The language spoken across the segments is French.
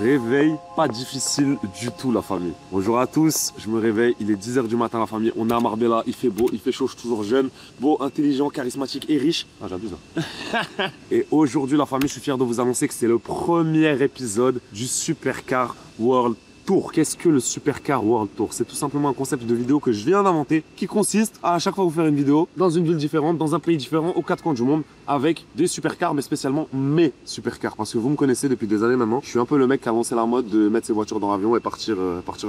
Réveil pas difficile du tout la famille. Bonjour à tous, je me réveille, il est 10 h du matin la famille, on est à Marbella, il fait beau, il fait chaud, je suis toujours jeune, beau, intelligent, charismatique et riche. Ah j'abuse hein. Et aujourd'hui la famille, je suis fier de vous annoncer que c'est le premier épisode du Supercar World Tour. Qu'est-ce que le Supercar World Tour? C'est tout simplement un concept de vidéo que je viens d'inventer qui consiste à chaque fois vous faire une vidéo dans une ville différente, dans un pays différent, aux quatre coins du monde avec des supercars, mais spécialement mes supercars. Parce que vous me connaissez depuis des années maintenant. Je suis un peu le mec qui a lancé la mode de mettre ses voitures dans l'avion et partir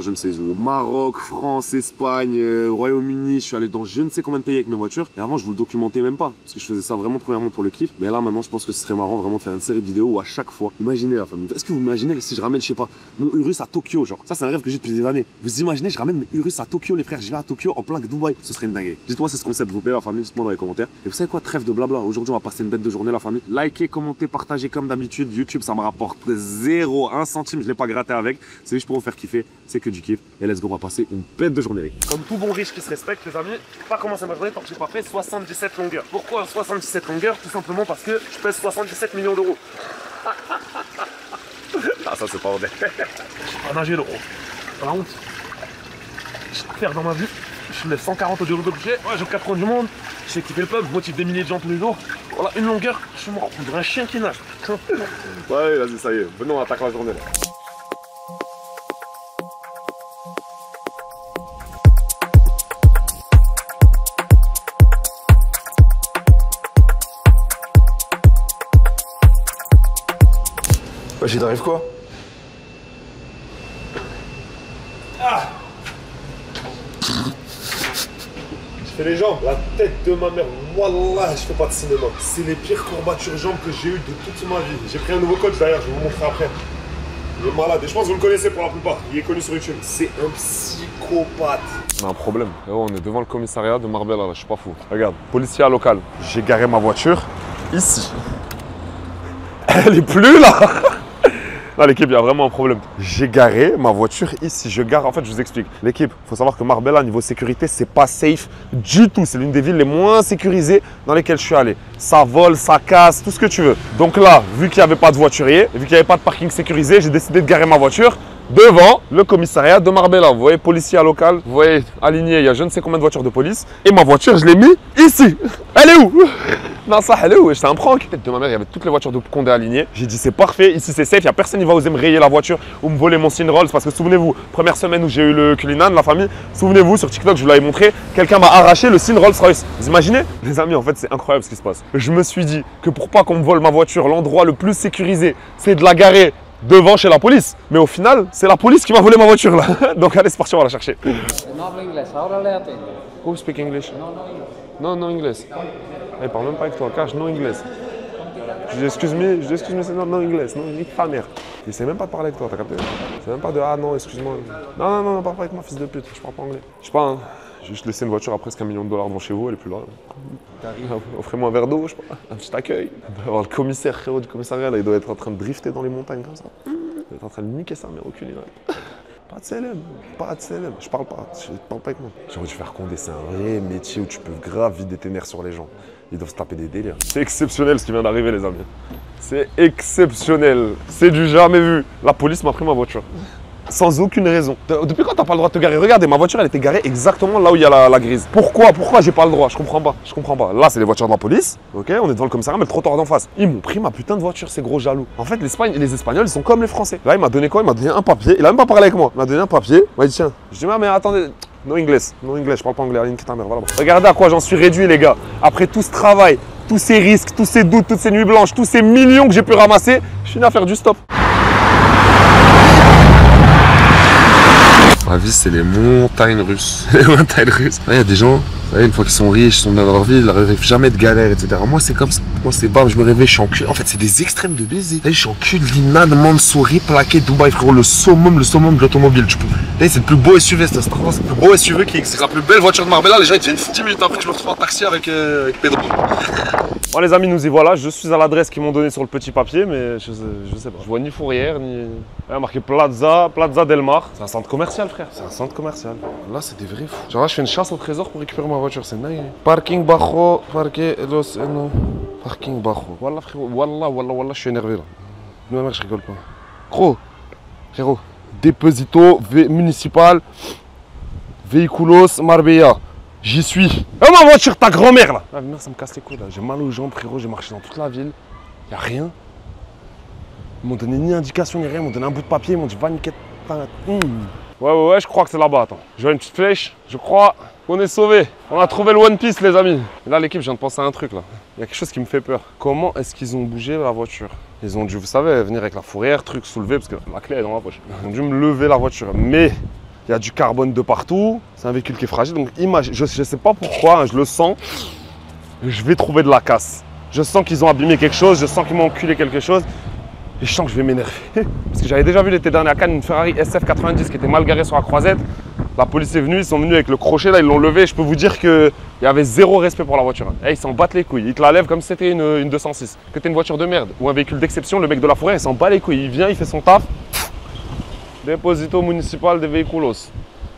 je ne sais où. Maroc, France, Espagne, Royaume-Uni. Je suis allé dans je ne sais combien de pays avec mes voitures. Et avant, je vous le documentais même pas. Parce que je faisais ça vraiment premièrement pour le kiff. Mais là, maintenant, je pense que ce serait marrant vraiment de faire une série de vidéos où à chaque fois, imaginez la famille. Est-ce que vous imaginez si je ramène, je sais pas, mon Urus à Tokyo, genre. Ça, c'est un rêve que j'ai depuis des années. Vous imaginez, je ramène mes Urus à Tokyo, les frères. Je vais à Tokyo en plein Dubaï. Ce serait une dinguerie. Dites-moi si ce concept vous plaît, la famille. Dites-moi dans les commentaires. Et vous savez quoi, trêve de blabla. Aujourd'hui, on va passer une bête de journée, la famille. Likez, commentez, partagez comme d'habitude. YouTube, ça me rapporte 1 centime. Je l'ai pas gratté avec. C'est juste pour vous faire kiffer. C'est que du kiff. Et let's go, on va passer une bête de journée. Comme tout bon riche qui se respecte, les amis, pas commencer ma journée tant que j'ai pas fait 77 longueurs. Pourquoi 77 longueurs? Tout simplement parce que je pèse 77 millions d'euros. Ah, ça, c'est pas honnête. Je suis pas nager, l'euro. La honte. Je sais faire dans ma vie. Je lève 140 au jour de coucher. Ouais, j'ai 4 coins du monde. Je sais kiffer le peuple, je motive des milliers de gens tous les jours. Voilà, une longueur, je suis mort. On dirait un chien qui nage. Ouais, vas-y, ça y est. Venons, on attaque la journée. Là. Wesh, il t'arrive quoi? Ah, je fais les jambes, la tête de ma mère, wallah, je fais pas de cinéma. C'est les pires courbatures jambes que j'ai eues de toute ma vie. J'ai pris un nouveau coach d'ailleurs, je vais vous montrer après. Il est malade, et je pense que vous le connaissez pour la plupart, il est connu sur YouTube. C'est un psychopathe. On a un problème, on est devant le commissariat de Marbella, là, je suis pas fou. Regarde, policier local, j'ai garé ma voiture ici. Elle est plus là. Là, l'équipe, il y a vraiment un problème. J'ai garé ma voiture ici. Je gare, en fait, je vous explique. L'équipe, il faut savoir que Marbella, niveau sécurité, c'est pas safe du tout. C'est l'une des villes les moins sécurisées dans lesquelles je suis allé. Ça vole, ça casse, tout ce que tu veux. Donc là, vu qu'il n'y avait pas de voiturier, vu qu'il n'y avait pas de parking sécurisé, j'ai décidé de garer ma voiture devant le commissariat de Marbella. Vous voyez, policier local, vous voyez, aligné, il y a je ne sais combien de voitures de police. Et ma voiture, je l'ai mis ici. Elle est où? Non, ça, elle est où? C'était un prank. De ma mère, il y avait toutes les voitures de Condé alignées. J'ai dit, c'est parfait, ici c'est safe, il n'y a personne qui va oser me rayer la voiture ou me voler mon Synrolls. Parce que souvenez-vous, première semaine où j'ai eu le Cullinan, la famille, souvenez-vous, sur TikTok, je vous l'avais montré, quelqu'un m'a arraché le Synrolls Royce. Vous imaginez? Les amis, en fait, c'est incroyable ce qui se passe. Je me suis dit que pour pas qu'on me vole ma voiture, l'endroit le plus sécurisé, c'est de la garer devant chez la police. Mais au final, c'est la police qui m'a volé ma voiture là. Donc allez, c'est parti, on va la chercher. Who speak English? Non, non English. Il parle même pas avec toi, cache, non English. Je dis excuse moi, c'est non English, non, nique ta mère. Il sait même pas de parler avec toi, t'as capté? C'est même pas de ah non, excuse-moi. Non, non, non, parle pas avec moi, fils de pute, je parle pas anglais. Je sais pas, hein. J'ai juste laissé une voiture à presque $1 million devant chez vous, elle est plus là. Offrez-moi un verre d'eau, je sais pas, un petit accueil. Il doit y avoir le commissaire, frérot du commissariat, là, il doit être en train de drifter dans les montagnes comme ça. Il doit être en train de niquer sa mère au cul, là. Pas de CLM, pas de CLM, je parle pas avec moi. J'aurais dû faire Condé, c'est un vrai métier où tu peux grave vider tes nerfs sur les gens. Ils doivent se taper des délires. C'est exceptionnel ce qui vient d'arriver les amis. C'est exceptionnel, c'est du jamais vu. La police m'a pris ma voiture. Sans aucune raison. Depuis quand t'as pas le droit de te garer? Regardez, ma voiture elle était garée exactement là où il y a la grise. Pourquoi j'ai pas le droit? Je comprends pas. Je comprends pas. Là c'est les voitures de la police, ok, on est devant le commissariat, mais le trottoir d'en face. Ils m'ont pris ma putain de voiture, ces gros jaloux. En fait, les Espagnols ils sont comme les Français. Là il m'a donné quoi? Il m'a donné un papier. Il a même pas parlé avec moi. Il m'a donné un papier. Il m'a dit tiens. Je dis mais attendez. No English, je parle pas anglais. Ta mère, voilà. Regardez à quoi j'en suis réduit les gars. Après tout ce travail, tous ces risques, tous ces doutes, toutes ces nuits blanches, tous ces millions que j'ai pu ramasser, je finis à faire du stop. Ma vie, c'est les montagnes russes. Les montagnes russes. Il y a des gens, vous savez, une fois qu'ils sont riches, ils sont dans leur vie, ils n'arrivent jamais de galère, etc. Moi, c'est comme ça. Moi, c'est bam, je me réveille, je suis en cul. En fait, c'est des extrêmes de baiser. Là, je suis en cul de l'Inan, Mansouri, plaqué, Dubaï, frérot, le summum de l'automobile. Là, c'est le plus beau SUV, c'est le plus beau SUV qui existe. C'est la plus belle voiture de Marbella. Les gens, ils viennent 10 minutes après, je me retrouve en taxi avec Pedro. Bon, les amis, nous y voilà. Je suis à l'adresse qu'ils m'ont donnée sur le petit papier, mais je sais pas. Je vois ni fourrière, ni. Il y a marqué Plaza Del Mar. C'est un centre commercial, frère. C'est un centre commercial. Là, c'est des vrais fous. Genre là, je fais une chasse au trésor pour récupérer ma voiture. C'est dingue. Parking Bajo, Parking Bajo. Wallah, frérot. Wallah, je suis énervé là. Non, mec, je rigole pas. Gros, Frérot, Deposito municipal, Véhiculos Marbella. J'y suis. Oh ma voiture, ta grand-mère là. Ah, merde, ça me casse les couilles là. J'ai mal aux jambes, frérot. J'ai marché dans toute la ville. Y'a rien. Ils m'ont donné ni indication ni rien. Ils m'ont donné un bout de papier. Ils m'ont dit va niquer. Ouais, je crois que c'est là-bas. Attends. Je vois une petite flèche. Je crois qu'on est sauvés. On a trouvé le One Piece, les amis. Et là, l'équipe, je viens de penser à un truc là. Il y a quelque chose qui me fait peur. Comment est-ce qu'ils ont bougé la voiture? Ils ont dû, vous savez, venir avec la fourrière, truc soulevé, parce que la clé est dans la poche. Ils ont dû me lever la voiture. Mais il y a du carbone de partout. C'est un véhicule qui est fragile. Donc, imagine, je ne sais pas pourquoi, hein, je le sens. Je vais trouver de la casse. Je sens qu'ils ont abîmé quelque chose. Je sens qu'ils m'ont enculé quelque chose. Et je sens que je vais m'énerver. Parce que j'avais déjà vu l'été dernier à Cannes une Ferrari SF90 qui était mal garée sur la croisette. La police est venue, ils sont venus avec le crochet, là, ils l'ont levé. Je peux vous dire qu'il y avait zéro respect pour la voiture. Et ils s'en battent les couilles. Ils te la lèvent comme si c'était une 206. Que t'es une voiture de merde ou un véhicule d'exception, le mec de la forêt, il s'en bat les couilles. Il vient, il fait son taf. Deposito municipal de Véhiculos.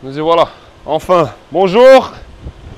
Nous y voilà. Enfin, bonjour.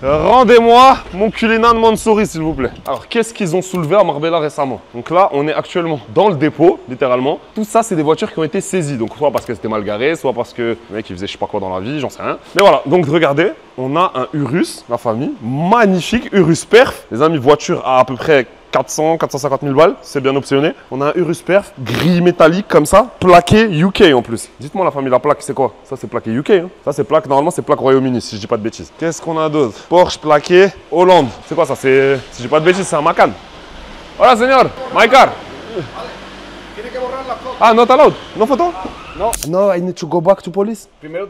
Rendez-moi mon culina de Mansouri, s'il vous plaît. Alors, qu'est-ce qu'ils ont soulevé à Marbella récemment? Donc là, on est actuellement dans le dépôt, littéralement. Tout ça, c'est des voitures qui ont été saisies. Donc, soit parce que c'était mal garé, soit parce que le mec, il faisait je sais pas quoi dans la vie, j'en sais rien. Mais voilà, donc regardez, on a un Urus, la famille, magnifique, Urus Perf. Les amis, voiture à peu près 400, 450 000 balles, c'est bien optionné. On a un Urus Perf, gris métallique comme ça, plaqué UK en plus. Dites-moi la famille, la plaque c'est quoi? Ça c'est plaqué UK, hein. Ça c'est plaque, normalement c'est plaque Royaume-Uni si je dis pas de bêtises. Qu'est-ce qu'on a d'autre? Porsche plaqué, Hollande. C'est quoi ça? C'est, si je dis pas de bêtises, c'est un Macan. Hola señor, my car. Ah, not allowed? No photo? No. No, I need to go back to police. Primero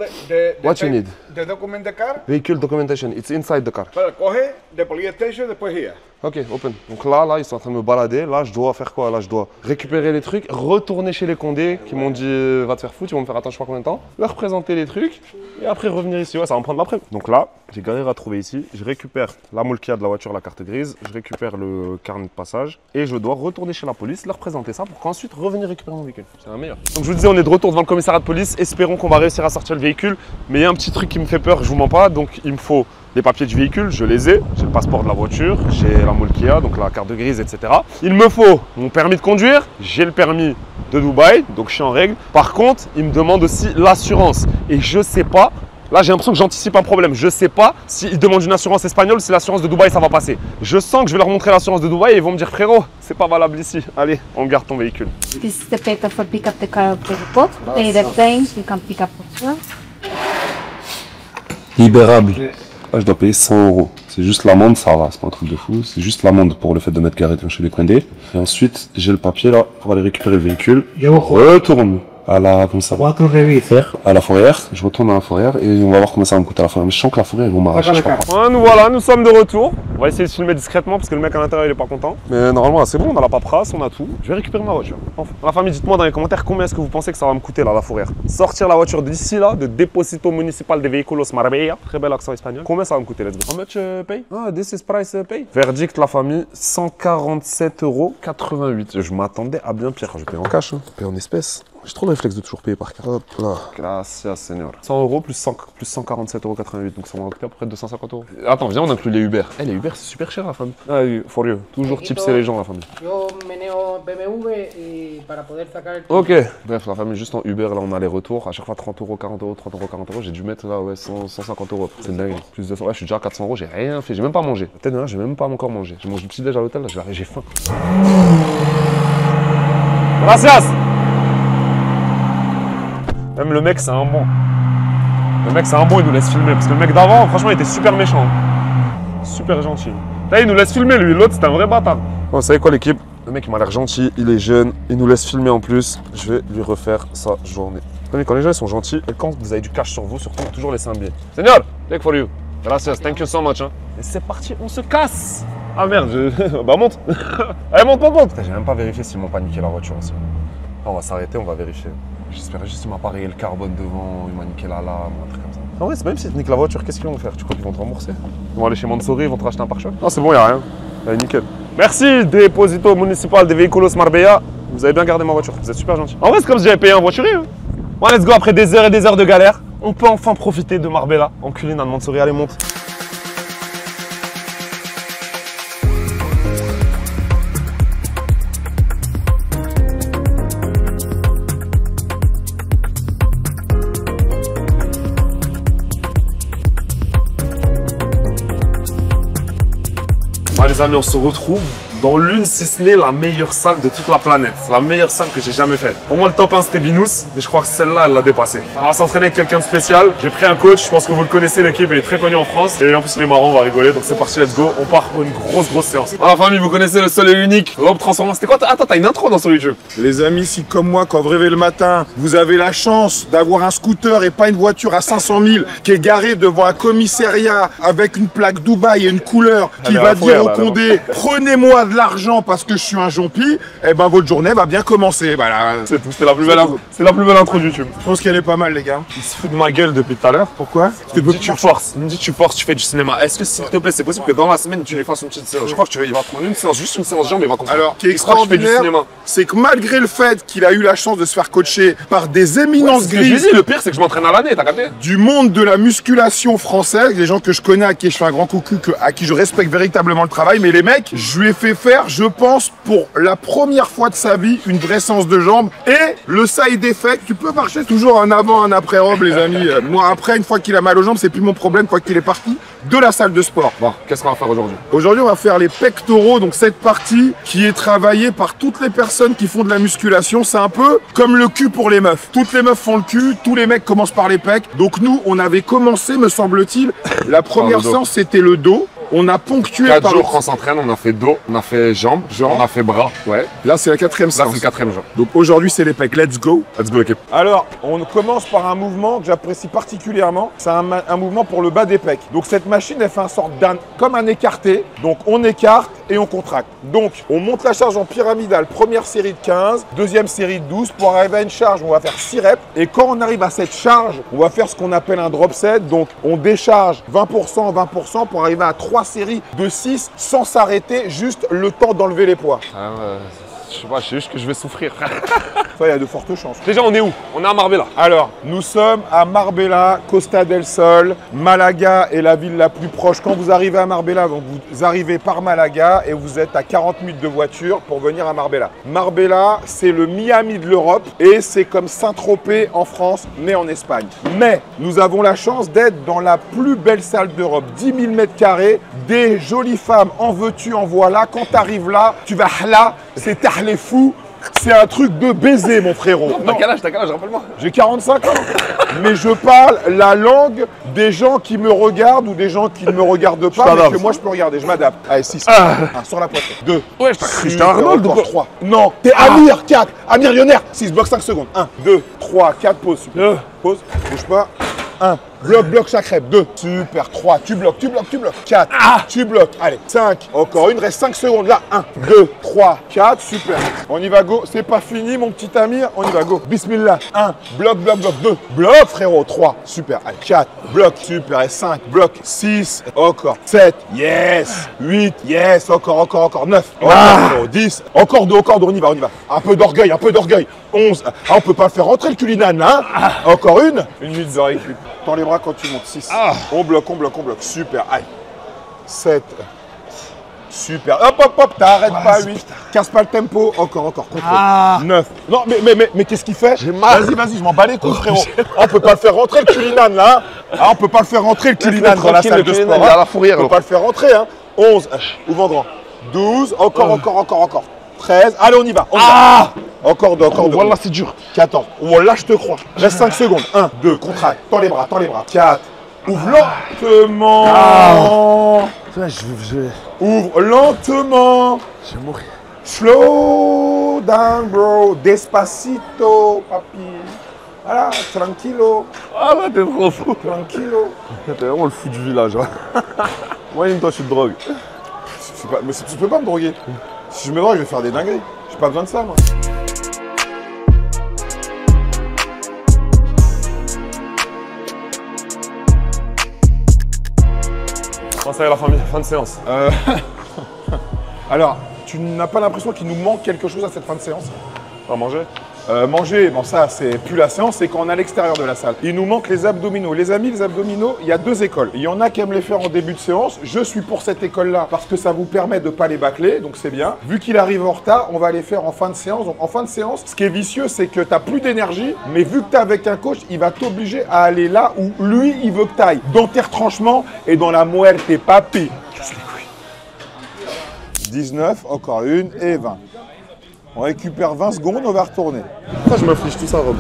What you need? The document the car. Vehicle documentation, it's inside the car. Pero coge the police station después here. Ok, open. Donc là, ils sont en train de me balader. Là, je dois faire quoi? Là, je dois récupérer les trucs, retourner chez les Condés qui m'ont dit va te faire foutre, ils vont me faire attendre je sais pas combien de temps, leur présenter les trucs et après revenir ici. Ouais, ça va me prendre l'après. Donc là, j'ai galère à trouver ici. Je récupère la molkia de la voiture, la carte grise, je récupère le carnet de passage et je dois retourner chez la police, leur présenter ça pour qu'ensuite revenir récupérer mon véhicule. C'est un meilleur. Donc je vous disais, on est de retour devant le commissariat de police. Espérons qu'on va réussir à sortir le véhicule. Mais il y a un petit truc qui me fait peur, je vous mens pas. Donc il me faut les papiers du véhicule, je les ai. J'ai le passeport de la voiture, j'ai la molkia, donc la carte grise, etc. Il me faut mon permis de conduire, j'ai le permis de Dubaï, donc je suis en règle. Par contre, il me demande aussi l'assurance. Et je sais pas, là j'ai l'impression que j'anticipe un problème. Je sais pas s'ils demandent une assurance espagnole, si l'assurance de Dubaï ça va passer. Je sens que je vais leur montrer l'assurance de Dubaï et ils vont me dire frérot, c'est pas valable ici. Allez, on garde ton véhicule. This is the paper for pick up the car at the airport. Pay the claims, you can pick up as well. Libérable. Ah, je dois payer 100 €. C'est juste l'amende, ça va, c'est pas un truc de fou. C'est juste l'amende pour le fait de m'être garé chez les Condés. Et ensuite, j'ai le papier là pour aller récupérer le véhicule. Je retourne à la, comment ça va, à la fourrière. Je retourne à la fourrière et on va voir comment ça va me coûter à la fourrière. Mais je sens que la fourrière, ils vont m'arracher. Nous voilà, nous sommes de retour. On va essayer de filmer discrètement parce que le mec à l'intérieur il est pas content. Mais normalement c'est bon, on a la paperasse, on a tout. Je vais récupérer ma voiture. Enfin, la famille, dites-moi dans les commentaires combien est-ce que vous pensez que ça va me coûter là, la fourrière. Sortir la voiture d'ici là, de Deposito Municipal de Véhiculos Marbella. Très bel accent espagnol. Combien ça va me coûter? Let's go. How much pay? Ah, this is price pay. Verdict, la famille, 147,88 €. Je m'attendais à bien pire. Je paye en cash, hein. Je paye en espèces. J'ai trop le réflexe de toujours payer par carte. Hop là. Gracias, Seigneur. 100 € plus 147,88 €. Donc ça va coûter à peu près 250 €. Attends, viens, on inclut les Uber. Eh, les Uber, c'est super cher, la famille. Ah oui, for you. Toujours tipser les gens, la famille. Yo meneo BMW y para poder sacar el... Ok. Bref, la famille, juste en Uber, là, on a les retours. À chaque fois, 30 €, 40 €, 30 €, 40 €. J'ai dû mettre là, ouais, 150 €. C'est dingue. Plus de 100. Ouais, je suis déjà à 400 €. J'ai rien fait. J'ai même pas mangé. Peut-être là, j'ai même pas encore mangé. J'ai mangé du petit déj à l'hôtel, là, j'ai faim. Gracias! Même le mec, c'est un bon. Le mec, c'est un bon, il nous laisse filmer. Parce que le mec d'avant, franchement, il était super méchant. Super gentil. Là, il nous laisse filmer, lui. L'autre, c'était un vrai bâtard. Bon, vous savez quoi, l'équipe? Le mec, il m'a l'air gentil, il est jeune, il nous laisse filmer en plus. Je vais lui refaire sa journée. Quand les gens ils sont gentils, et quand vous avez du cash sur vous, surtout, toujours laisser un billet. Seigneur, take for you. Gracias, thank you so much. Hein. Et c'est parti, on se casse. Ah merde, bah monte. Allez, monte. J'ai même pas vérifié s'ils m'ont pas niqué la voiture aussi. On va s'arrêter, on va vérifier. J'espère juste qu'il m'a pas rayé le carbone devant, il m'a niqué la lame, un truc comme ça. En vrai, c'est même s'ils te niquent la voiture, qu'est-ce qu'ils vont faire? Tu crois qu'ils vont te rembourser? Ils vont aller chez Mansouri, ils vont te racheter un pare-choc? Non, c'est bon, y'a rien. Allez, nickel. Merci, Deposito Municipal de Véhiculos Marbella. Vous avez bien gardé ma voiture, vous êtes super gentil. En vrai, c'est comme si j'avais payé un voiturier. Hein. Bon, let's go, après des heures et des heures de galère, on peut enfin profiter de Marbella. Enculé, dans le Mansouri, allez, monte. Les amis, on se retrouve dans l'une, si ce n'est la meilleure salle de toute la planète. C'est la meilleure salle que j'ai jamais faite. Pour moi, le top 1, c'était Binous, mais je crois que celle-là, elle l'a dépassé. On va s'entraîner avec quelqu'un de spécial. J'ai pris un coach, je pense que vous le connaissez, l'équipe, elle est très connue en France. Et en plus, il est marrant, on va rigoler. Donc c'est parti, let's go. On part pour une grosse séance. Ah, la famille, vous connaissez le seul et unique Rob Transformant. C'était quoi? Attends, t'as une intro dans sur YouTube. Les amis, si comme moi, quand vous rêvez le matin, vous avez la chance d'avoir un scooter et pas une voiture à 500 000 qui est garée devant un commissariat avec une plaque Dubaï et une couleur qui va dire au Condé, prenez-moi de l'argent parce que je suis un jampi, eh ben votre journée va bien commencer. Voilà. C'est tout, c'est la plus belle intro de YouTube. Je pense qu'elle est pas mal, les gars. Il se fout de ma gueule depuis tout à l'heure. Pourquoi? Parce que tu forces. Il me dit tu forces, tu fais du cinéma. Est-ce que s'il te plaît, c'est possible que dans la semaine tu les fasses une petite séance? Je crois que il va prendre une séance, juste une séance jambes, il va comprendre. Alors, ce qui est extraordinaire, c'est que malgré le fait qu'il a eu la chance de se faire coacher par des éminences grises, le pire c'est que je m'entraîne à l'année, t'as capté? Du monde de la musculation française, des gens que je connais, à qui je fais un grand coucou, à qui je respecte véritablement le travail, mais les mecs, je lui ai fait faire, je pense, pour la première fois de sa vie, une vraie séance de jambes. Et le side effect, tu peux marcher toujours un avant, un après robe, les amis. Moi, après, une fois qu'il a mal aux jambes, c'est plus mon problème, quoi qu'il est parti de la salle de sport. Bon, qu'est-ce qu'on va faire aujourd'hui? Aujourd'hui, on va faire les pectoraux, donc cette partie qui est travaillée par toutes les personnes qui font de la musculation. C'est un peu comme le cul pour les meufs. Toutes les meufs font le cul, tous les mecs commencent par les pecs. Donc nous, on avait commencé, me semble-t-il, la première séance, c'était le dos. On a ponctué 4 jours qu'on s'entraîne, on a fait dos, on a fait jambes, on a fait bras. Ouais. Là, c'est la 4e séance. Là, c'est le 4e jour. Donc aujourd'hui, c'est les pecs. Let's go. Let's go, équipe. Alors, on commence par un mouvement que j'apprécie particulièrement. C'est un mouvement pour le bas des pecs. Donc cette machine, elle fait un sorte comme un écarté. Donc on écarte et on contracte. Donc on monte la charge en pyramidale. Première série de 15, deuxième série de 12. Pour arriver à une charge, on va faire 6 reps. Et quand on arrive à cette charge, on va faire ce qu'on appelle un drop set. Donc on décharge 20%, 20% pour arriver à 3 séries de 6 sans s'arrêter, juste le temps d'enlever les poids. Je sais pas, je sais juste que je vais souffrir. Ça, il y a de fortes chances. Déjà, on est où? On est à Marbella. Alors, nous sommes à Marbella, Costa del Sol. Malaga est la ville la plus proche. Quand vous arrivez à Marbella, donc vous arrivez par Malaga et vous êtes à 40 minutes de voiture pour venir à Marbella. Marbella, c'est le Miami de l'Europe et c'est comme Saint-Tropez en France, mais en Espagne. Mais nous avons la chance d'être dans la plus belle salle d'Europe, 10 000 m², des jolies femmes en veux-tu, en voilà. Quand tu arrives là, tu vas là, c'est les fous. C'est un truc de baiser, mon frérot. T'as quel âge, rappelle-moi? J'ai 45 ans. Mais je parle la langue des gens qui me regardent ou des gens qui ne me regardent pas, mais que moi je peux regarder. Je m'adapte. Allez, 6. 1 sur la poitrine. 2. Ouais, je t'ai Arnold ou quoi? 3. Non, t'es Amir. 4. Amir Lionnaire. 6. Bloc 5 secondes. 1, 2, 3, 4. Pause. Super. Pause. Bouge pas. 1. Bloc chaque rep. 2. Super. 3. Tu bloques. 4. Tu bloques. Allez. 5. Encore une. Reste 5 secondes. Là. 1, 2, 3, 4. Super. On y va, go. C'est pas fini, mon petit Amir. On y va, go. Bismillah. 1. Bloc. 2. Bloc, frérot. 3. Super. Allez. 4. Bloc. Super. Et 5. Bloc. 6. Encore. 7. Yes. 8. Yes. Encore. 9. Encore. 10. Encore 2. On y va. Un peu d'orgueil. 11. Ah, on peut pas faire rentrer le culinane, là. Encore une. Une minute de récup. Tends les bras quand tu montes. 6. On bloque. Super. Allez. 7. Super. Hop. T'arrêtes pas. 8. Casse pas le tempo. Encore. Contrôle. 9. Non, mais qu'est-ce qu'il fait? Vas-y, je m'en bats les couilles, frérot. On peut pas le faire rentrer, le culinane, là. On peut pas le faire rentrer, le culinane, dans la salle de sport. Il y a la fourrière. On peut pas le faire rentrer, hein. 11. Ouvre grand. 12. Encore. 13. Allez, on y va. Encore 2. Voilà, c'est dur. 14. Voilà, je te crois. Reste 5 secondes. 1, 2, contracte. Tends les bras. 4. Ouvre lentement. Ouvre lentement. Je vais mourir. Slow down, bro. Despacito, papi. Voilà, tranquilo. Ah là, t'es trop fou. Tranquilo. T'es vraiment le fou du village. Moi, toi, je suis de drogue. Mais tu peux pas me droguer. Si je me drogue, je vais faire des dingueries. J'ai pas besoin de ça, moi. Comment ça va, la famille? Fin de séance. Alors, tu n'as pas l'impression qu'il nous manque quelque chose à cette fin de séance? On va manger? Manger, bon ça c'est plus la séance, c'est quand on est à l'extérieur de la salle. Il nous manque les abdominaux. Les amis, les abdominaux, il y a 2 écoles. Il y en a qui aiment les faire en début de séance. Je suis pour cette école-là parce que ça vous permet de ne pas les bâcler, donc c'est bien. Vu qu'il arrive en retard, on va les faire en fin de séance. Donc en fin de séance, ce qui est vicieux, c'est que tu n'as plus d'énergie, mais vu que tu es avec un coach, il va t'obliger à aller là où lui, il veut que tu ailles. Dans tes retranchements et dans la muerte, papi. Casse les couilles. 19, encore une et 20. On récupère 20 secondes, on va retourner. Pourquoi je m'inflige tout ça, Rob?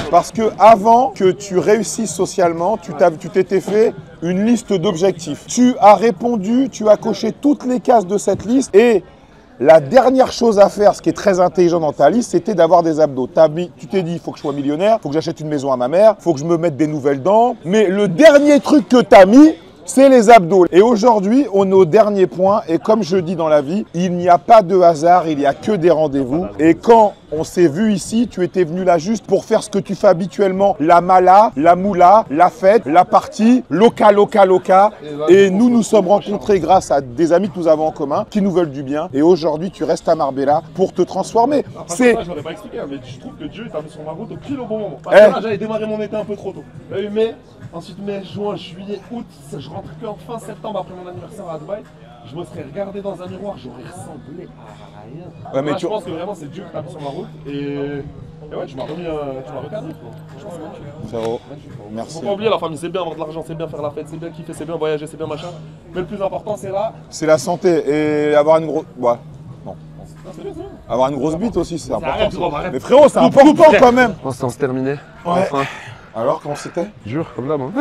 Parce que avant que tu réussisses socialement, tu t'étais fait une liste d'objectifs. Tu as répondu, tu as coché toutes les cases de cette liste et la dernière chose à faire, ce qui est très intelligent dans ta liste, c'était d'avoir des abdos. Tu t'es dit, il faut que je sois millionnaire, il faut que j'achète une maison à ma mère, il faut que je me mette des nouvelles dents. Mais le dernier truc que tu as mis, c'est les abdos. Et aujourd'hui, on est au dernier point. Et comme je dis dans la vie, il n'y a pas de hasard, il n'y a que des rendez-vous. Et quand on s'est vu ici, tu étais venu là juste pour faire ce que tu fais habituellement. La mala, la moula, la fête, la partie, loca. Et nous nous sommes rencontrés grâce à des amis que nous avons en commun qui nous veulent du bien. Et aujourd'hui, tu restes à Marbella pour te transformer. C'est... Je l'aurais pas expliqué, mais je trouve que Dieu t'a mis sur ma route au pile au bon moment. Parce que là, j'avais démarré mon été un peu trop tôt. Il y a eu mai, ensuite mai, juin, juillet, août. Je rentre qu'en fin septembre après mon anniversaire à Dubaï. Je me serais regardé dans un miroir, j'aurais ressemblé à rien. Ouais, mais là, je pense que vraiment c'est Dieu qui t'a mis sur ma route. Et ouais, tu m'as remis, tu m'as recadré. Frérot, merci. Faut pas oublier, la famille, c'est bien avoir de l'argent, c'est bien faire la fête, c'est bien kiffer, c'est bien voyager, c'est bien machin. Mais le plus important, c'est là. C'est la santé et avoir une grosse... Ouais. Non. C'est bien, c'est bien. Avoir une grosse bite aussi, c'est important. Arrête, Rob, arrête. Mais frérot, c'est important quand même. Oh, c'est terminé. Ouais. Alors, comment c'était? Dur, comme là, moi.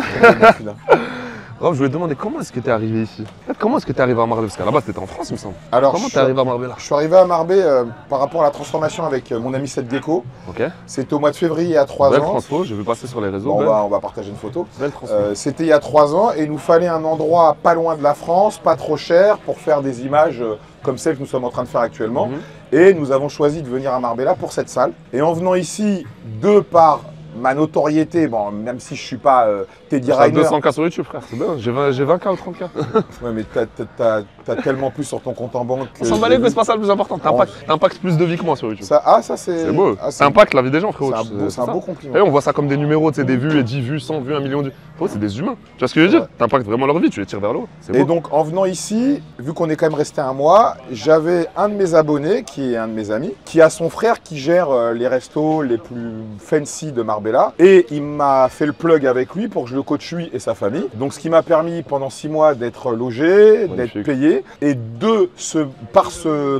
Rob, je voulais te demander comment est-ce que t'es arrivé ici? En fait, comment est-ce que t'es arrivé à Marbella? Parce qu'à la base, t'étais en France, il me semble. Alors, comment t'es arrivé à Marbella? Je suis arrivé à Marbella par rapport à la transformation avec mon ami Seth Gecko. Ok. C'était au mois de février il y a 3 ans. Belle transfo, j'ai vu passer sur les réseaux. Bon, on va partager une photo. Belle transfo. C'était il y a 3 ans et il nous fallait un endroit pas loin de la France, pas trop cher, pour faire des images comme celles que nous sommes en train de faire actuellement. Et nous avons choisi de venir à Marbella pour cette salle. Et en venant ici, de par ma notoriété, bon, même si je suis pas Teddy Riner. 200K sur YouTube, frère, c'est bien. J'ai 20K ou 30K. Ouais, mais t'as tellement plus sur ton compte en banque. On s'en bat les couilles, c'est pas ça le plus important. T'impactes plus de vie que moi sur YouTube. Ça, ça c'est. C'est beau. Ah, t'impactes la vie des gens, frérot. C'est un beau compliment. Et on voit ça comme des numéros, tu sais, des vues, et 10 vues, 100 vues, 1 million de vues. Frérot, c'est des humains. Tu vois ce que je veux dire? T'impactes vraiment leur vie, tu les tires vers le haut. Et donc, en venant ici, vu qu'on est quand même resté un mois, j'avais un de mes abonnés, qui est un de mes amis, qui a son frère qui gère les restos les plus fancy de Marbella. Et il m'a fait le plug avec lui pour que je le coach lui et sa famille. Donc, ce qui m'a permis pendant 6 mois d'être logé, d'être payé. Et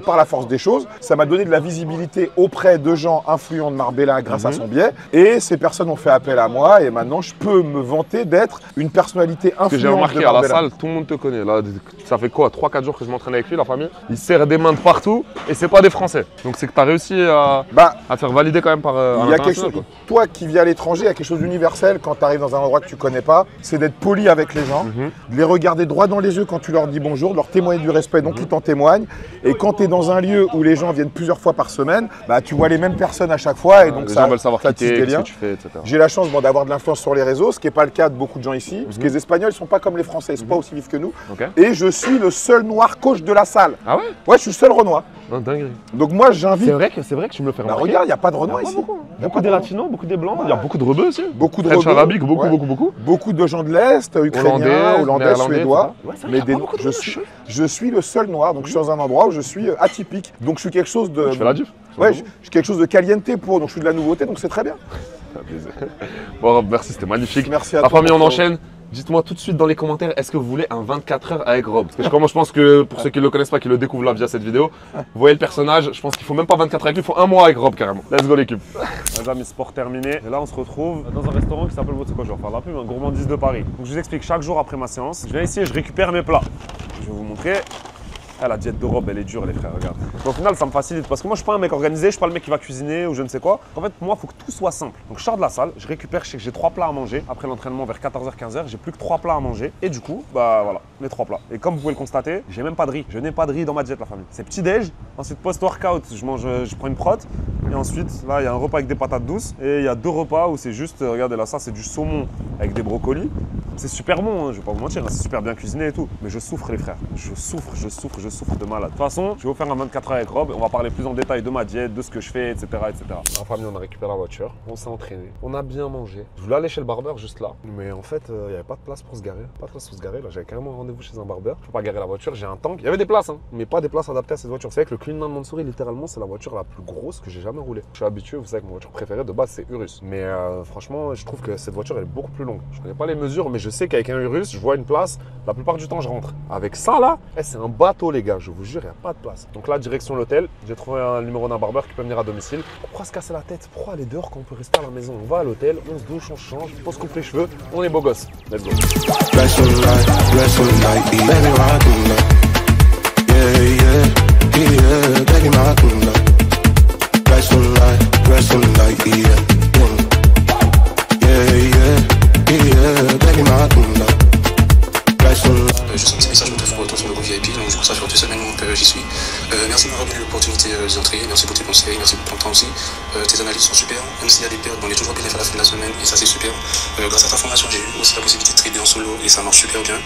par la force des choses, ça m'a donné de la visibilité auprès de gens influents de Marbella grâce à son biais. Et ces personnes ont fait appel à moi. Et maintenant, je peux me vanter d'être une personnalité influente. Ce que j'ai remarqué à la salle, tout le monde te connaît. Là, ça fait quoi, 3-4 jours que je m'entraîne avec lui, la famille. Il serre des mains de partout et c'est pas des Français. Donc c'est que tu as réussi à te faire valider quand même par il y a quelque chose, toi qui vis à l'étranger, il y a quelque chose d'universel quand tu arrives dans un endroit que tu connais pas, c'est d'être poli avec les gens, de les regarder droit dans les yeux quand tu leur dis bonjour, de leur témoigner du respect, donc ils t'en témoignent. Et quand tu es dans un lieu où les gens viennent plusieurs fois par semaine, tu vois les mêmes personnes à chaque fois et donc les gens veulent savoir qui t'es, ce que tu fais, etc. J'ai la chance d'avoir de l'influence sur les réseaux, ce qui n'est pas le cas de beaucoup de gens ici, parce que les Espagnols ne sont pas comme les Français, ils ne sont pas aussi vifs que nous. Et je suis le seul noir coach de la salle. Ah ouais? Ouais, je suis le seul Renoir. Dinguerie. Donc moi j'invite. C'est vrai que tu me le fais remarquer. Regarde, il n'y a pas de Renois ici. Beaucoup des latinos, beaucoup des blancs, il y a beaucoup de rebeux aussi. Beaucoup de rebeux. Arabique, beaucoup. Beaucoup de gens de l'Est, ukrainiens, hollandais, suédois. Mais je suis le seul noir, donc je suis dans un endroit où je suis atypique. Donc je suis quelque chose de. Tu fais la diff. Ouais, je suis quelque chose de caliente pour, donc je suis de la nouveauté, donc c'est très bien. Bon Rob, merci, c'était magnifique. Merci à toi. La famille, on enchaîne. Dites-moi tout de suite dans les commentaires, est-ce que vous voulez un 24 heures avec Rob? Parce que je pense que pour ceux qui ne le connaissent pas, qui le découvrent là via cette vidéo, vous voyez le personnage, je pense qu'il faut même pas 24 heures avec lui, il faut 1 mois avec Rob carrément. Let's go l'équipe. Les amis, sport terminé. Et là on se retrouve dans un restaurant qui s'appelle, c'est quoi, je vais refaire la pub, un gourmandise de Paris. Donc je vous explique, chaque jour après ma séance, je viens ici et je récupère mes plats. Je vais vous montrer. Ah, la diète de Rob, elle est dure les frères, regarde. Au final, ça me facilite parce que moi, je suis pas un mec organisé, je suis pas le mec qui va cuisiner ou je ne sais quoi. En fait, moi, il faut que tout soit simple. Donc, je sors de la salle, je récupère, je sais que j'ai 3 plats à manger. Après l'entraînement, vers 14h, 15h, j'ai plus que 3 plats à manger. Et du coup, voilà, les 3 plats. Et comme vous pouvez le constater, j'ai même pas de riz. Je n'ai pas de riz dans ma diète, la famille. C'est petit-déj. Ensuite, post-workout, je prends une prot. Et ensuite, là, il y a un repas avec des patates douces. Et il y a 2 repas où c'est juste, regardez là, ça, c'est du saumon avec des brocolis. C'est super bon, hein, je vais pas vous mentir, hein, c'est super bien cuisiné et tout. Mais je souffre, les frères. Je souffre de malade. De toute façon, je vais vous faire un 24 heures avec Rob. On va parler plus en détail de ma diète, de ce que je fais, etc. En famille, on a récupéré la voiture, on s'est entraîné, on a bien mangé. Je voulais aller chez le barbeur juste là. Mais en fait, il n'y avait pas de place pour se garer. Là, j'avais carrément rendez-vous chez un barbeur. Je peux pas garer la voiture, j'ai un tank. Il y avait des places, hein, mais pas des places adaptées à cette voiture. Vous savez que le Clunman Mansouri, littéralement, c'est la voiture la plus grosse que j'ai jamais roulée. Je suis habitué, vous savez que ma voiture préférée de base, c'est Urus. Mais franchement, je trouve que cette voiture, elle est beaucoup plus longue. Je connais pas les mesures, mais je je sais qu'avec un Urus, je vois une place, la plupart du temps, je rentre. Avec ça, là, c'est un bateau, les gars. Je vous jure, il n'y a pas de place. Donc là, direction l'hôtel. J'ai trouvé un numéro d'un barbeur qui peut venir à domicile. Pourquoi se casser la tête? Pourquoi aller dehors quand on peut rester à la maison? On va à l'hôtel, on se douche, on se change, on se coupe les cheveux, on est beau gosse. Let's go. Juste un petit message, je me trouve pour retour sur le groupe VIP, donc du coup ça fait 2 semaines que j'y suis. Merci de m'avoir donné l'opportunité d'y entrer, merci pour tes conseils, merci pour ton temps aussi. Tes analyses sont super, même s'il y a des périodes, on est toujours bénéfique à la fin de la semaine et ça c'est super. Grâce à ta formation, j'ai eu aussi la possibilité de trader en solo et ça marche super bien.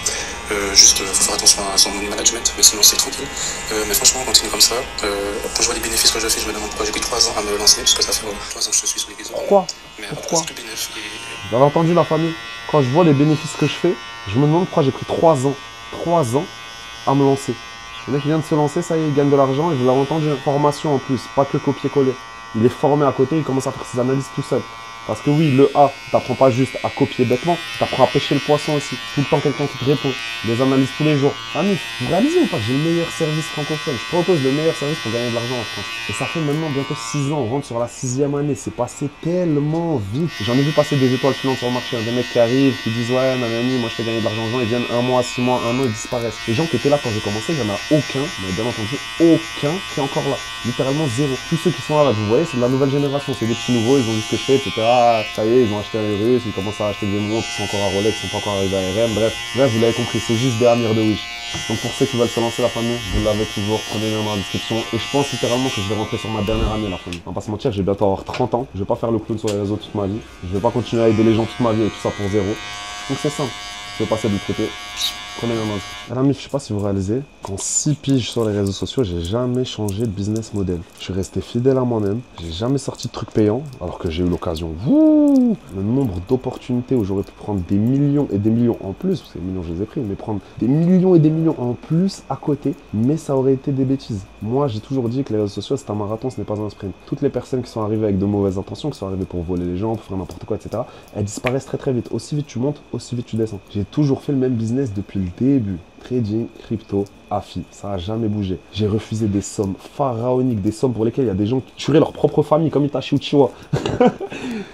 Juste, faut faire attention à son money management, mais sinon c'est tranquille. Mais franchement, on continue comme ça. Quand je vois les bénéfices que je fais, je me demande pourquoi j'ai pris 3 ans à me lancer, parce que ça fait 3 ans que je suis sur les réseaux. Pourquoi? Mais Pourquoi? c'est tout bénéfice. Vous avez entendu la famille? Quand je vois les bénéfices que je fais, je me demande pourquoi j'ai pris 3 ans. 3 ans à me lancer. Le mec vient de se lancer, ça y est, il gagne de l'argent et vous l'avez entendu, formation en plus, pas que copier-coller. Il est formé à côté, il commence à faire ses analyses tout seul. Parce que oui, le A, tu n'apprends pas juste à copier bêtement, tu apprends à pêcher le poisson aussi. Tout le temps quelqu'un qui te répond, des analyses tous les jours. Ami, vous réalisez ou pas que j'ai le meilleur service francophone? Je propose le meilleur service pour gagner de l'argent en France. Et ça fait maintenant bientôt 6 ans, on rentre sur la 6e année, c'est passé tellement vite. J'en ai vu passer des étoiles filantes sur le marché, des mecs qui arrivent, qui disent ouais, nanani, moi je fais gagner de l'argent aux gens, ils viennent 1 mois, 6 mois, 1 an, ils disparaissent. Les gens qui étaient là quand j'ai commencé, il n'y en a aucun, mais bien entendu, aucun qui est encore là. Littéralement zéro. Tous ceux qui sont là, vous voyez, c'est de la nouvelle génération, c'est des petits nouveaux, ils ont vu ce que je fais, etc. Ça y est, ils ont acheté un Urus, ils commencent à acheter des montres, ils sont encore à Rolex, ils sont pas encore arrivés à RM, bref, vous l'avez compris, c'est juste des amirs de Wish. Donc pour ceux qui veulent se lancer la famille, vous l'avez toujours, prenez le lien dans la description. Et je pense littéralement que je vais rentrer sur ma dernière année la famille. On va pas se mentir, je vais bientôt avoir 30 ans, je vais pas faire le clown sur les réseaux toute ma vie, je vais pas continuer à aider les gens toute ma vie et tout ça pour zéro. Donc c'est simple, je vais passer de l'autre côté. Prenez la main. Alors, je sais pas si vous réalisez, qu'en 6 piges sur les réseaux sociaux, j'ai jamais changé de business model. Je suis resté fidèle à moi-même. J'ai jamais sorti de trucs payants, alors que j'ai eu l'occasion. Le nombre d'opportunités où j'aurais pu prendre des millions et des millions en plus, parce que les millions je les ai pris, mais prendre des millions et des millions en plus à côté, mais ça aurait été des bêtises. Moi, j'ai toujours dit que les réseaux sociaux, c'est un marathon, ce n'est pas un sprint. Toutes les personnes qui sont arrivées avec de mauvaises intentions, qui sont arrivées pour voler les gens, pour faire n'importe quoi, etc., elles disparaissent très très vite. Aussi vite tu montes, aussi vite tu descends. J'ai toujours fait le même business depuis le début. Trading, crypto, AFI, ça n'a jamais bougé. J'ai refusé des sommes pharaoniques, des sommes pour lesquelles il y a des gens qui tueraient leur propre famille, comme Itachi Uchiwa.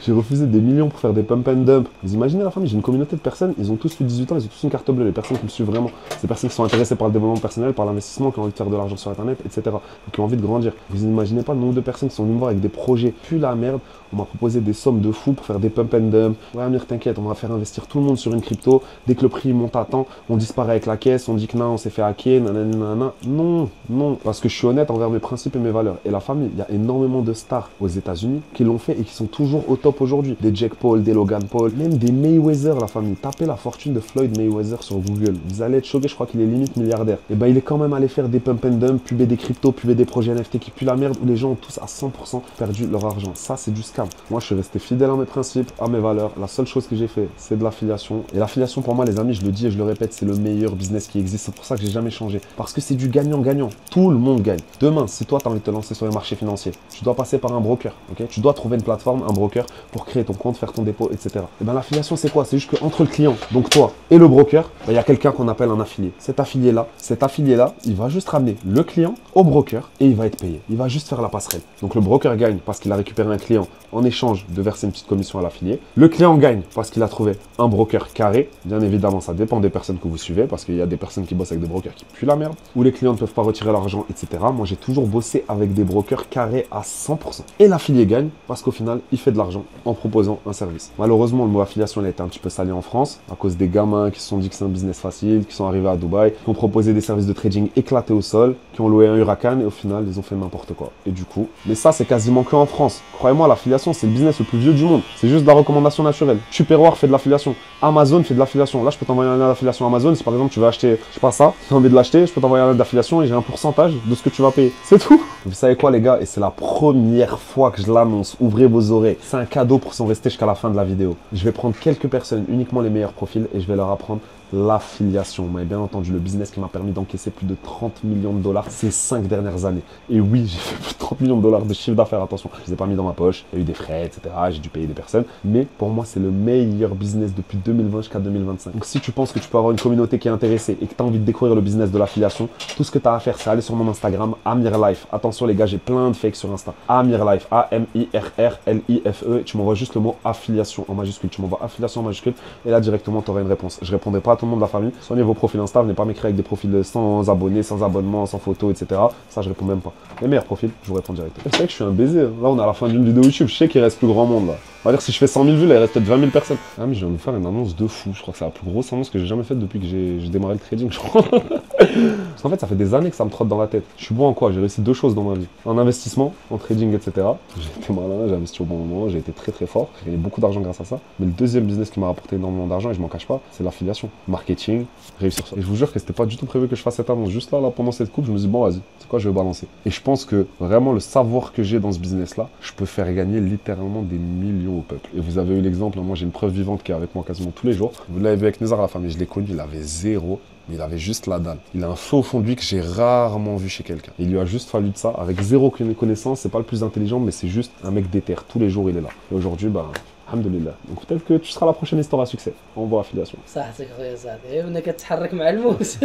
J'ai refusé des millions pour faire des pump and dump. Vous imaginez la famille, j'ai une communauté de personnes, ils ont tous plus de 18 ans, ils ont tous une carte bleue. Les personnes qui me suivent vraiment, c'est des personnes qui sont intéressées par le développement personnel, par l'investissement, qui ont envie de faire de l'argent sur Internet, etc. Qui ont envie de grandir. Vous n'imaginez pas le nombre de personnes qui sont venues me voir avec des projets, puis la merde. On m'a proposé des sommes de fous pour faire des pump and dump. Ouais Amir, t'inquiète, on va faire investir tout le monde sur une crypto. Dès que le prix monte à temps, on disparaît avec la caisse, on dit que non, on s'est fait hacker, nanana. Non, non, parce que je suis honnête envers mes principes et mes valeurs. Et la famille, il y a énormément de stars aux États-Unis qui l'ont fait et qui sont toujours au top aujourd'hui. Des Jake Paul, des Logan Paul, même des Mayweather, la famille. Tapez la fortune de Floyd Mayweather sur Google. Vous allez être choqués, je crois qu'il est limite milliardaire. Et ben il est quand même allé faire des pump and dump, puber des cryptos, puber des projets NFT qui puent la merde où les gens ont tous à 100% perdu leur argent. Ça, c'est du scam. Moi, je suis resté fidèle à mes principes, à mes valeurs. La seule chose que j'ai fait, c'est de l'affiliation. Et l'affiliation, pour moi, les amis, je le dis et je le répète, c'est le meilleur business qui existe. C'est pour ça que j'ai jamais changé. Parce que c'est du gagnant-gagnant. Tout le monde gagne. Demain, si toi, tu as envie de te lancer sur les marchés financiers, tu dois passer par un broker. Okay, tu dois trouver une plateforme, un broker pour créer ton compte, faire ton dépôt, etc. Et bien, l'affiliation, c'est quoi? C'est juste qu'entre le client, donc toi, et le broker, il y a quelqu'un qu'on appelle un affilié. Cet affilié-là, il va juste ramener le client au broker et il va être payé. Il va juste faire la passerelle. Donc, le broker gagne parce qu'il a récupéré un client en échange de verser une petite commission à l'affilié. Le client gagne parce qu'il a trouvé un broker carré. Bien évidemment, ça dépend des personnes que vous suivez parce qu'il y a des personnes qui bossent avec des brokers qui puent la merde, où les clients ne peuvent pas retirer l'argent, etc. Moi, j'ai toujours bossé avec des brokers carrés à 100%. Et l'affilié gagne parce qu'au final, il fait de l'argent en proposant un service. Malheureusement, le mot affiliation, il a été un petit peu salé en France à cause des gamins qui se sont dit que c'est un business facile, qui sont arrivés à Dubaï, qui ont proposé des services de trading éclatés au sol, qui ont loué un Huracan et au final, ils ont fait n'importe quoi. Et du coup, mais ça, c'est quasiment que en France. Croyez-moi, l'affiliation, c'est le business le plus vieux du monde. C'est juste de la recommandation naturelle. Tupperware fait de l'affiliation. Amazon fait de l'affiliation. Là, je peux t'envoyer un lien d'affiliation Amazon. Si par exemple, tu veux acheter, je sais pas ça, tu as envie de l'acheter, je peux t'envoyer un lien d'affiliation et j'ai un pourcentage de ce que tu vas payer. C'est tout. Vous savez quoi, les gars? Et c'est la première fois que je l'annonce. Ouvrez vos oreilles. C'est un cadeau pour s'en rester jusqu'à la fin de la vidéo. Je vais prendre quelques personnes, uniquement les meilleurs profils, et je vais leur apprendre l'affiliation. Mais bien entendu, le business qui m'a permis d'encaisser plus de 30 millions de dollars ces 5 dernières années. Et oui, j'ai fait plus de 30 30 millions de dollars de chiffre d'affaires, attention. Je les ai pas mis dans ma poche, il y a eu des frais, etc. J'ai dû payer des personnes. Mais pour moi, c'est le meilleur business depuis 2020 jusqu'à 2025. Donc si tu penses que tu peux avoir une communauté qui est intéressée et que tu as envie de découvrir le business de l'affiliation, tout ce que tu as à faire, c'est aller sur mon Instagram, AmirLife. Attention les gars, j'ai plein de fakes sur Insta. AmirLife, AMIRRLIFE. Tu m'envoies juste le mot affiliation en majuscule. Tu m'envoies affiliation en majuscule et là directement tu auras une réponse. Je répondrai pas à tout le monde de la famille. Soignez vos profils Insta, venez pas m'écrire avec des profils sans abonnés, sans abonnement, sans photos, etc. Ça je réponds même pas. Les meilleurs profils, je vous réponds direct. C'est vrai que je suis un baiser. Là on est à la fin d'une vidéo YouTube, je sais qu'il reste plus grand monde là. On va dire si je fais 100 000 vues, là il reste peut-être 20 000 personnes. Ah mais je viens de vous faire une annonce de fou. Je crois que c'est la plus grosse annonce que j'ai jamais faite depuis que j'ai démarré le trading, je crois. Parce qu'en fait ça fait des années que ça me trotte dans la tête. Je suis bon en quoi? J'ai réussi 2 choses dans ma vie. En investissement, en trading, etc. J'ai été malin, j'ai investi au bon moment, j'ai été très fort. J'ai gagné beaucoup d'argent grâce à ça. Mais le deuxième business qui m'a rapporté énormément d'argent, et je m'en cache pas, c'est l'affiliation. Marketing, réussir ça. Et je vous jure que c'était pas du tout prévu que je fasse cette annonce. Juste là pendant cette coupe, je me suis dit bon vas-y, c'est quoi, je vais balancer. Et je pense que vraiment le savoir que j'ai dans ce business là, je peux faire gagner littéralement des millions au peuple. Et vous avez eu l'exemple, moi j'ai une preuve vivante qui est avec moi quasiment tous les jours. Vous l'avez vu avec Nézar, la famille, je l'ai connu, il avait 0. Mais il avait juste la dalle. Il a un feu au fond de lui que j'ai rarement vu chez quelqu'un. Il lui a juste fallu de ça, avec 0 connaissance, c'est pas le plus intelligent, mais c'est juste un mec déter. Tous les jours, il est là. Et aujourd'hui, bah, alhamdoulilah. Donc peut-être que tu seras la prochaine histoire à succès. On voit affiliation. صحتك خويا صاحبي هنا كتحرك مع الموس.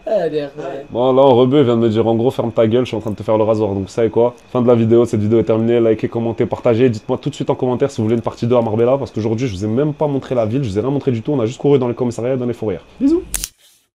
هادي خويا. Bon, là, Rebeu vient de me dire en gros, ferme ta gueule, je suis en train de te faire le rasoir. Donc, vous savez quoi? Fin de la vidéo, cette vidéo est terminée. Likez, commentez, partagez. Dites-moi tout de suite en commentaire si vous voulez une partie 2 à Marbella. Parce qu'aujourd'hui, je vous ai même pas montré la ville, je vous ai rien montré du tout. On a juste couru dans les commissariats et dans les fourrières. Bisous!